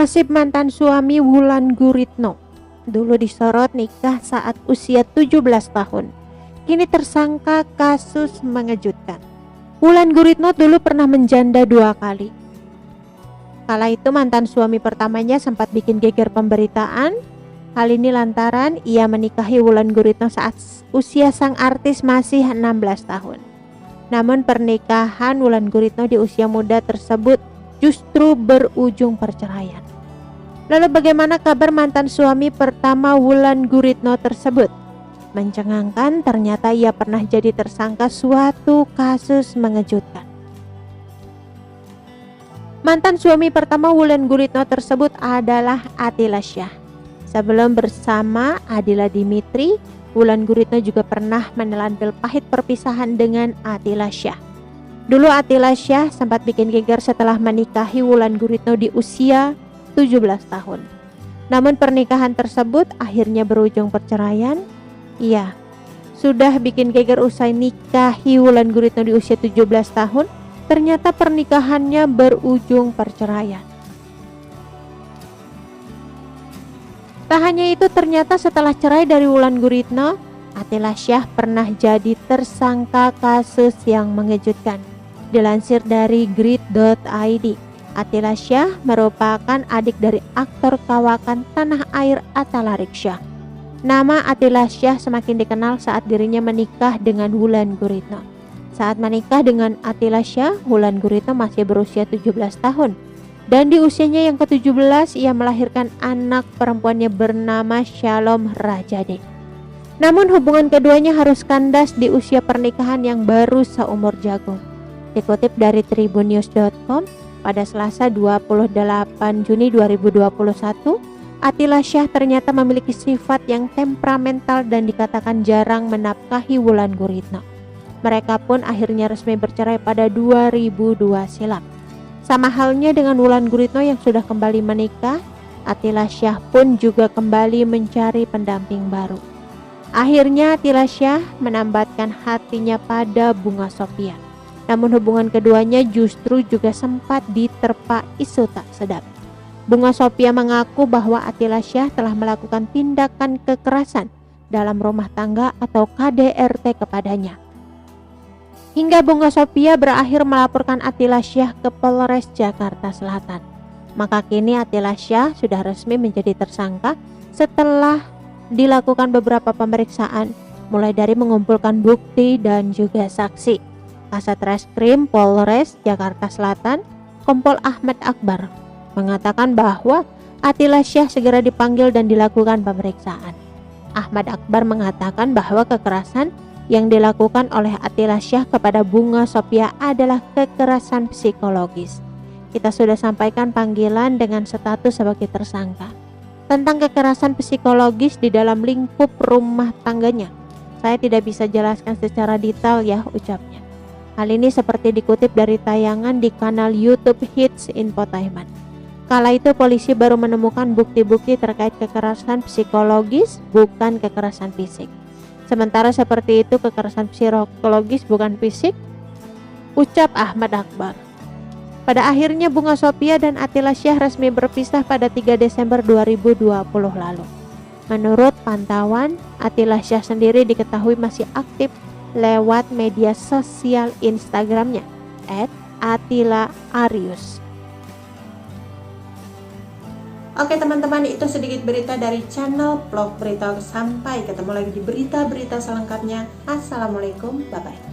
Nasib mantan suami Wulan Guritno. Dulu disorot nikah saat usia 17 tahun. Kini tersangka kasus mengejutkan. Wulan Guritno dulu pernah menjanda 2 kali. Kala itu mantan suami pertamanya sempat bikin geger pemberitaan. Hal ini lantaran ia menikahi Wulan Guritno saat usia sang artis masih 16 tahun. Namun pernikahan Wulan Guritno di usia muda tersebut justru berujung perceraian. Lalu bagaimana kabar mantan suami pertama Wulan Guritno tersebut? Mencengangkan, ternyata ia pernah jadi tersangka suatu kasus mengejutkan. Mantan suami pertama Wulan Guritno tersebut adalah Atilla Syah. Sebelum bersama Adila Dimitri, Wulan Guritno juga pernah menelan pil pahit perpisahan dengan Atilla Syah. Dulu Atilla Syah sempat bikin geger setelah menikahi Wulan Guritno di usia 17 tahun. Namun pernikahan tersebut akhirnya berujung perceraian. Ia sudah bikin geger usai nikahi Wulan Guritno di usia 17 tahun. Ternyata pernikahannya berujung perceraian. Tak hanya itu, ternyata setelah cerai dari Wulan Guritno, Atilla Syah pernah jadi tersangka kasus yang mengejutkan. Dilansir dari grid.id, Atilla Syah merupakan adik dari aktor kawakan tanah air Atta Larik-Syah. Nama Atilla Syah semakin dikenal saat dirinya menikah dengan Wulan Guritno. Saat menikah dengan Atilla Syah, Wulan Guritno masih berusia 17 tahun. Dan di usianya yang ke-17 ia melahirkan anak perempuannya bernama Shalom Rajade. Namun hubungan keduanya harus kandas di usia pernikahan yang baru seumur jagung. Dikutip dari tribunnews.com, pada Selasa 28 Juni 2021, Atilla Syah ternyata memiliki sifat yang temperamental dan dikatakan jarang menafkahi Wulan Guritno. Mereka pun akhirnya resmi bercerai pada 2002 silam. Sama halnya dengan Wulan Guritno yang sudah kembali menikah, Atilla Syah pun juga kembali mencari pendamping baru. Akhirnya Atilla Syah menambatkan hatinya pada Bunga Sophia. Namun hubungan keduanya justru juga sempat diterpa isu tak sedap. Bunga Sophia mengaku bahwa Atilla Syah telah melakukan tindakan kekerasan dalam rumah tangga atau KDRT kepadanya. Hingga Bunga Sophia berakhir melaporkan Atilla Syah ke Polres Jakarta Selatan. Maka kini Atilla Syah sudah resmi menjadi tersangka setelah dilakukan beberapa pemeriksaan, mulai dari mengumpulkan bukti dan juga saksi. Kasat Reskrim Polres Jakarta Selatan, Kompol Ahmad Akbar, mengatakan bahwa Atilla Syah segera dipanggil dan dilakukan pemeriksaan. Ahmad Akbar mengatakan bahwa kekerasan yang dilakukan oleh Atilla Syah kepada Bunga Sophia adalah kekerasan psikologis. Kita sudah sampaikan panggilan dengan status sebagai tersangka. Tentang kekerasan psikologis di dalam lingkup rumah tangganya, saya tidak bisa jelaskan secara detail ya, ucapnya. Hal ini seperti dikutip dari tayangan di kanal YouTube Hits Infotainment. Kala itu polisi baru menemukan bukti-bukti terkait kekerasan psikologis, bukan kekerasan fisik. Sementara seperti itu kekerasan psikologis bukan fisik, ucap Ahmad Akbar. Pada akhirnya Bunga Sophia dan Atilla Syah resmi berpisah pada 3 Desember 2020 lalu. Menurut pantauan, Atilla Syah sendiri diketahui masih aktif lewat media sosial Instagramnya @AttilaArius. Oke teman-teman, itu sedikit berita dari channel Vlog Berita. Sampai ketemu lagi di berita-berita selengkapnya. Assalamualaikum, bye-bye.